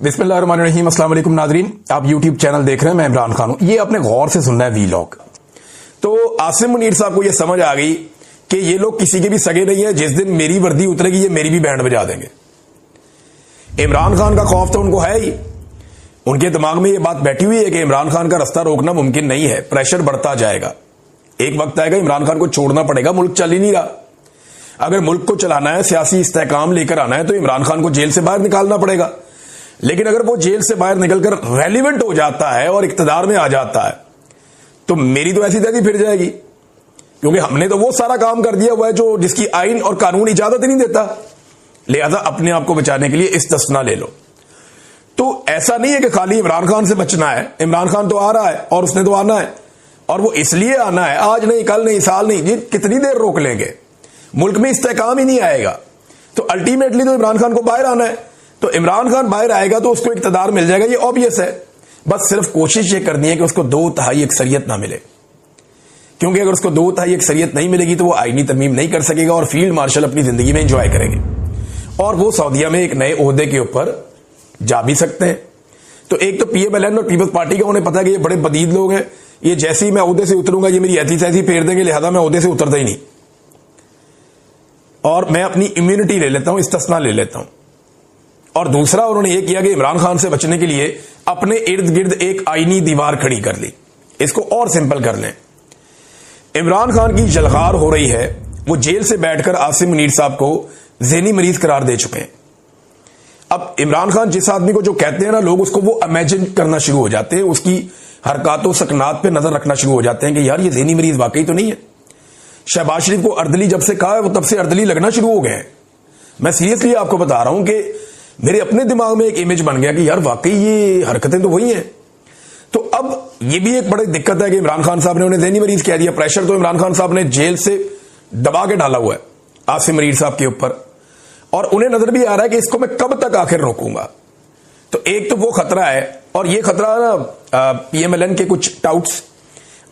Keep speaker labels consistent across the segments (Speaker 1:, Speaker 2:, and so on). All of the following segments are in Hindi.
Speaker 1: बिस्मिल्लाहिर्रहमानिर्रहीम। अस्सलाम वालेकुम नाजरीन, आप यूट्यूब चैनल देख रहे हैं। मैं इमरान खान हूं। ये अपने गौर से सुनना है वीलॉग। तो आसिम मुनीर साहब को ये समझ आ गई कि ये लोग किसी के भी सगे नहीं है। जिस दिन मेरी वर्दी उतरेगी ये मेरी भी बैंड बजा देंगे। इमरान खान का खौफ तो उनको है ही। उनके दिमाग में ये बात बैठी हुई है कि इमरान खान का रास्ता रोकना मुमकिन नहीं है। प्रेशर बढ़ता जाएगा, एक वक्त आएगा इमरान खान को छोड़ना पड़ेगा। मुल्क चल ही नहीं रहा। अगर मुल्क को चलाना है, सियासी इस्तेहकाम लेकर आना है, तो इमरान खान को जेल से बाहर निकालना पड़ेगा। लेकिन अगर वो जेल से बाहर निकलकर रेलिवेंट हो जाता है और इक्तदार में आ जाता है तो मेरी तो ऐसी तैसी फिर जाएगी, क्योंकि हमने तो वो सारा काम कर दिया हुआ है जो जिसकी आइन और कानून इजाजत नहीं देता। लिहाजा अपने आप को बचाने के लिए इस्तिस्ना ले लो। तो ऐसा नहीं है कि खाली इमरान खान से बचना है। इमरान खान तो आ रहा है और उसने तो आना है, और वो इसलिए आना है, आज नहीं, कल नहीं, साल नहीं, ये कितनी देर रोक लेंगे। मुल्क में इस्तेहकाम ही नहीं आएगा तो अल्टीमेटली तो इमरान खान को बाहर आना है। तो इमरान खान बाहर आएगा तो उसको इक्तदार मिल जाएगा, ये ऑब्वियस है। बस सिर्फ कोशिश ये करनी है कि उसको 2/3 अक्सरियत ना मिले, क्योंकि अगर उसको 2/3 अक्सरियत नहीं मिलेगी तो वो आईनी तरमीम नहीं कर सकेगा और फील्ड मार्शल अपनी जिंदगी में एंजॉय करेंगे और वो सऊदीया में एक नए ओहदे के ऊपर जा भी सकते हैं। तो एक तो PMLN और पीपल्स पार्टी का उन्हें पता है कि ये बड़े बदीद लोग हैं, ये जैसे ही मैं ओहदे से उतरूंगा ये मेरी ऐसी तैसी फेर देंगे, लिहाजा मैं ओहदे से उतरता ही नहीं और मैं अपनी इम्यूनिटी ले लेता हूं, इस्तिस्ना ले लेता हूं। और दूसरा उन्होंने ये किया कि इमरान खान से बचने के लिए अपने इर्द गिर्द एक आईनी दीवार खड़ी कर ली। इसको और सिंपल कर लें, इमरान खान की जलखार हो रही है। वो जेल से बैठकर आसिम मुनीर साहब को ज़हनी मरीज करार दे चुके हैं। अब इमरान खान जिस आदमी को जो कहते हैं ना लोग, उसको वो इमेजिन करना शुरू हो जाते हैं, उसकी हरकतों सकनात पे नजर रखना शुरू हो जाते हैं कि यार ये ज़हनी मरीज वाकई तो नहीं है। शहबाज शरीफ को अर्दली जब से कहा है वो तब से अर्दली लगना शुरू हो गए हैं। मैं सीरियसली आपको बता रहा हूं कि मेरे अपने दिमाग में एक इमेज बन गया कि यार वाकई ये हरकतें तो वही हैं। तो अब ये भी एक बड़ी दिक्कत है कि इमरान खान साहब ने उन्हें ज़हनी मरीज कह दिया। प्रेशर तो इमरान खान साहब ने जेल से दबा के डाला हुआ है आसिम मुनीर साहब के ऊपर, और उन्हें नजर भी आ रहा है कि इसको मैं कब तक आखिर रोकूंगा। तो एक तो वो खतरा है, और ये खतरा ना PMLN के कुछ टाउट्स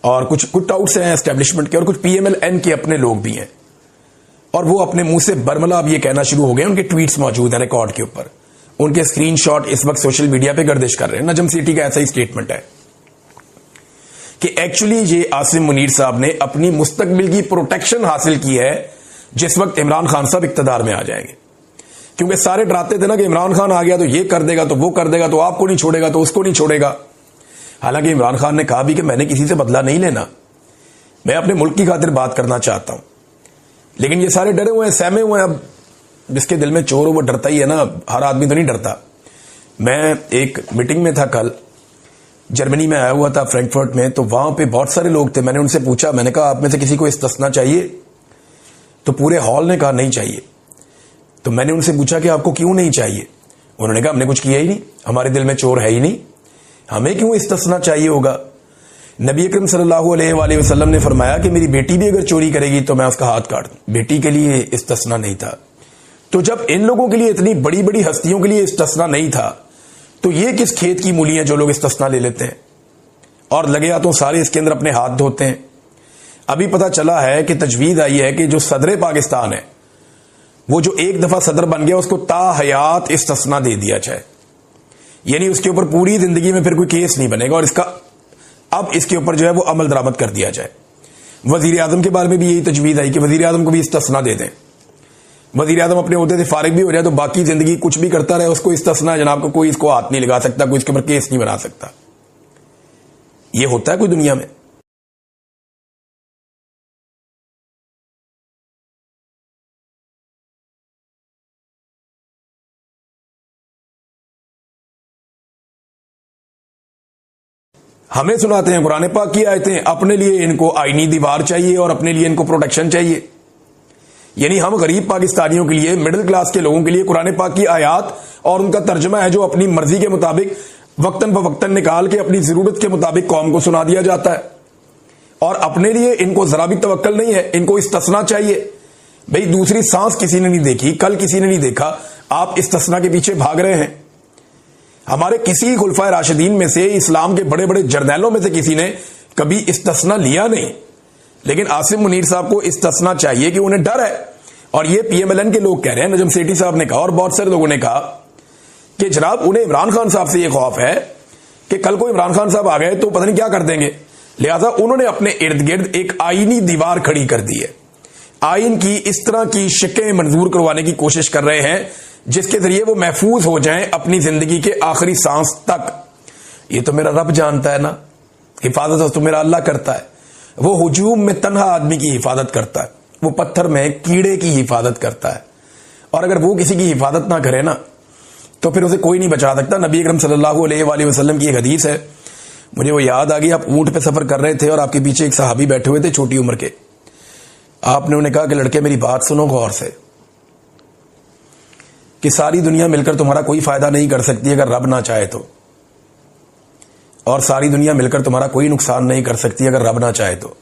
Speaker 1: और कुछ टाउट्स हैं एस्टेब्लिशमेंट के, और कुछ PMLN के अपने लोग भी हैं, और वो अपने मुंह से बरमला अब ये कहना शुरू हो गए। उनके ट्वीट्स मौजूद हैं रिकॉर्ड के ऊपर, उनके स्क्रीनशॉट इस वक्त सोशल मीडिया पे गर्दिश कर रहे हैं। नजम सिटी का ऐसा ही स्टेटमेंट है कि एक्चुअली ये आसिम मुनीर साहब ने अपनी मुस्तकबिल की प्रोटेक्शन हासिल की है जिस वक्त इमरान खान साहब इक्तदार में आ जाएंगे। क्योंकि सारे डराते थे ना कि इमरान खान आ गया तो ये कर देगा, तो वो कर देगा, तो आपको नहीं छोड़ेगा, तो उसको नहीं छोड़ेगा। हालांकि इमरान खान ने कहा भी कि मैंने किसी से बदला नहीं लेना, मैं अपने मुल्क की खातिर बात करना चाहता हूं। लेकिन ये सारे डरे हुए हैं, सहमे हुए हैं। अब जिसके दिल में चोर हो वो डरता ही है ना, हर आदमी तो नहीं डरता। मैं एक मीटिंग में था कल, जर्मनी में आया हुआ था फ्रैंकफर्ट में, तो वहां पे बहुत सारे लोग थे। मैंने उनसे पूछा, मैंने कहा आप में से किसी को इस्तिस्ना चाहिए? तो पूरे हॉल ने कहा नहीं चाहिए। तो मैंने उनसे पूछा कि आपको क्यों नहीं चाहिए? उन्होंने कहा हमने कुछ किया ही नहीं, हमारे दिल में चोर है ही नहीं, हमें क्यों इस्तिस्ना चाहिए होगा। नबी अकरम सल्लल्लाहु अलैहि वसल्लम ने फरमाया कि मेरी बेटी भी अगर चोरी करेगी तो मैं उसका हाथ काट दूं। बेटी के लिए इस्तिस्ना नहीं था। तो जब इन लोगों के लिए, इतनी बड़ी बड़ी हस्तियों के लिए इस्तिस्ना नहीं था, तो ये किस खेत की मूली है जो लोग इस्तिस्ना ले लेते हैं और लगे हाथों सारे इसके अंदर अपने हाथ धोते हैं। अभी पता चला है कि तजवीज आई है कि जो सदर पाकिस्तान है, वो जो एक दफा सदर बन गया, उसको ताहयात इस्तिस्ना दे दिया जाए, यानी उसके ऊपर पूरी जिंदगी में फिर कोई केस नहीं बनेगा, और अब इसके ऊपर जो है वो अमल दरामद कर दिया जाए। वजीर आजम के बारे में भी यही तजवीज आई कि वजीर आजम को भी इस्तिस्ना दे दें। वजीर आजम अपने ओहदे से फारिग भी हो जाए तो बाकी जिंदगी कुछ भी करता रहे, उसको इस्तिस्ना जनाब को कोई इसको हाथ नहीं लगा सकता, कोई इसके ऊपर केस नहीं बना सकता। ये होता है कोई दुनिया में? हमें सुनाते हैं कुरान पाक की आयतें, अपने लिए इनको आईनी दीवार चाहिए और अपने लिए इनको प्रोटेक्शन चाहिए। यानी हम गरीब पाकिस्तानियों के लिए, मिडिल क्लास के लोगों के लिए कुरान पाक की आयात और उनका तर्जमा है जो अपनी मर्जी के मुताबिक वक्तन फवक्तन निकाल के अपनी जरूरत के मुताबिक कौम को सुना दिया जाता है, और अपने लिए इनको जरा भी तवक्कल नहीं है, इनको इस्तिस्ना चाहिए। भाई दूसरी सांस किसी ने नहीं देखी, कल किसी ने नहीं देखा, आप इस्तिस्ना के पीछे भाग रहे हैं। हमारे किसी खुलफाए राशिदीन में से, इस्लाम के बड़े बड़े जर्नैलों में से किसी ने कभी इस्तिस्ना लिया नहीं, लेकिन आसिम मुनीर साहब को इस्तिस्ना चाहिए कि उन्हें डर है। और ये PMLN के लोग कह रहे हैं, नजम सेठी साहब ने कहा और बहुत सारे लोगों ने कहा कि जनाब उन्हें इमरान खान साहब से यह खौफ है कि कल को इमरान खान साहब आ गए तो पता नहीं क्या कर देंगे, लिहाजा उन्होंने अपने इर्द गिर्द एक आईनी दीवार खड़ी कर दी है। आइन की इस तरह की शिकें मंजूर करवाने की कोशिश कर रहे हैं जिसके जरिए वो महफूज हो जाएं अपनी जिंदगी के आखिरी सांस तक। ये तो मेरा रब जानता है ना, हिफाजत तो मेरा अल्लाह करता है। वो हुजूम में तन्हा आदमी की हिफाजत करता है, वो पत्थर में कीड़े की हिफाजत करता है, और अगर वो किसी की हिफाजत ना करे ना तो फिर उसे कोई नहीं बचा सकता। नबी अकरम सल्लल्लाहु अलैहि वसल्लम की एक हदीस है, मुझे वो याद आ गई। आप ऊंट पे सफर कर रहे थे और आपके पीछे एक सहाबी बैठे हुए थे छोटी उम्र के। आपने उन्हें कहा कि लड़के मेरी बात सुनो गौर से, कि सारी दुनिया मिलकर तुम्हारा कोई फायदा नहीं कर सकती अगर रब ना चाहे तो, और सारी दुनिया मिलकर तुम्हारा कोई नुकसान नहीं कर सकती अगर रब ना चाहे तो।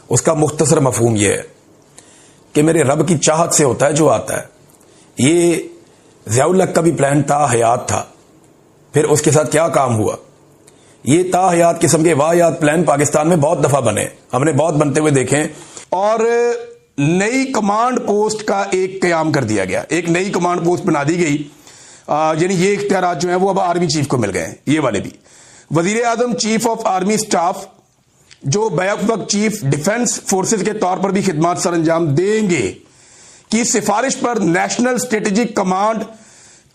Speaker 1: उसका मुख्तसर मफहूम यह है कि मेरे रब की चाहत से होता है जो आता है। ये ज़ियाउल हक का भी प्लान ता हयात था, फिर उसके साथ क्या काम हुआ। ये ता हयात किस्म के वाहियात प्लान पाकिस्तान में बहुत दफा बने, हमने बहुत बनते हुए देखे, और नई कमांड पोस्ट का एक कयाम कर दिया गया, एक नई कमांड पोस्ट बना दी गई। यानी ये इख्तियारात जो है वो अब आर्मी चीफ को मिल गए हैं, ये वाले भी। वजीर आजम चीफ ऑफ आर्मी स्टाफ जो बैक वक्त चीफ डिफेंस फोर्सेज के तौर पर भी खिदमात सर अंजाम देंगे की सिफारिश पर नेशनल स्ट्रेटेजिक कमांड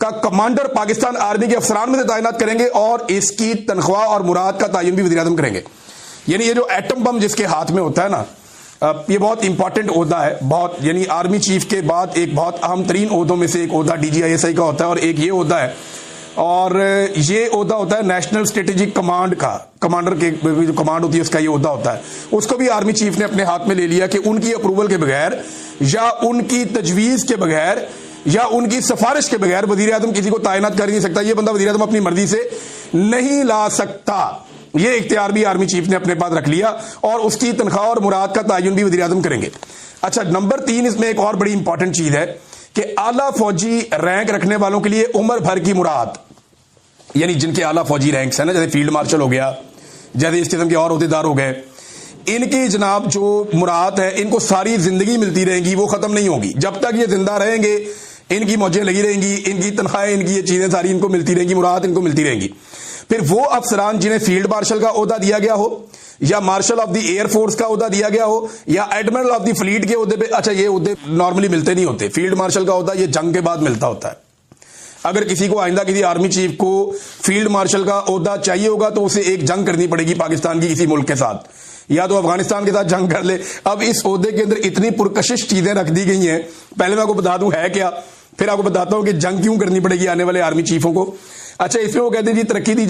Speaker 1: का कमांडर पाकिस्तान आर्मी के अफसरान में से तैनात करेंगे, और इसकी तनख्वाह और मुराद का तयन भी वज़ीर आज़म करेंगे। यानी ये जो एटम बम जिसके हाथ में होता है ना, ये बहुत इंपॉर्टेंट ओहदा है, बहुत, यानी आर्मी चीफ के बाद एक बहुत अहम तरीन ओहदों में से एक ओहदा DGISI का होता है, और एक ये ओहदा है, और ये ओहदा होता है नेशनल स्ट्रेटेजिक कमांड का। कमांडर के जो कमांड होती है उसका ये ओहदा होता है। उसको भी आर्मी चीफ ने अपने हाथ में ले लिया कि उनकी अप्रूवल के बगैर या उनकी तजवीज के बगैर या उनकी सिफारिश के बगैर वजीर आजम किसी को तैनात कर नहीं सकता। ये बंदा वजीर आजम अपनी मर्जी से नहीं ला सकता। ये इख्तियार भी आर्मी चीफ ने अपने पास रख लिया, और उसकी तनख्वाह और मुराद का तयन भी वजीर आजम करेंगे। अच्छा, नंबर 3 इसमें एक और बड़ी इंपॉर्टेंट चीज है कि आला फौजी रैंक रखने वालों के लिए उम्र भर की मुराद, यानी जिनके आला फौजी रैंक्स है ना, जैसे फील्ड मार्शल हो गया, जैसे इस किस्म के और ओहदेदार हो गए, इनकी जनाब जो मुराद है इनको सारी जिंदगी मिलती रहेंगी, वो खत्म नहीं होगी। जब तक ये जिंदा रहेंगे इनकी मौजें लगी रहेंगी, इनकी तनख्वाहें, इनकी ये चीजें सारी इनको मिलती रहेंगी, मुराद इनको मिलती रहेंगी। फिर वो अफसरान जिन्हें फील्ड मार्शल का ओहदा दिया गया हो, या मार्शल ऑफ द एयरफोर्स का ओहदा दिया गया हो, या एडमिरल ऑफ द फ्लीट के ओहदे पे, अच्छा ये ओहदे नॉर्मली मिलते नहीं होते। फील्ड मार्शल का ओहदा ये जंग के बाद मिलता होता है। अगर किसी को आइंदा किसी आर्मी चीफ को फील्ड मार्शल का ओहदा चाहिए होगा तो उसे एक जंग करनी पड़ेगी पाकिस्तान की किसी मुल्क के साथ, या तो अफगानिस्तान के साथ जंग कर ले। अब इस ओहदे के अंदर इतनी पुरकशिश चीजें रख दी गई हैं, पहले मैं आपको बता दूं है क्या, फिर आपको बताता हूं कि जंग क्यों करनी पड़ेगी आने वाले आर्मी चीफों को। अच्छा, इसमें वो कहते हैं जी तरक्की दी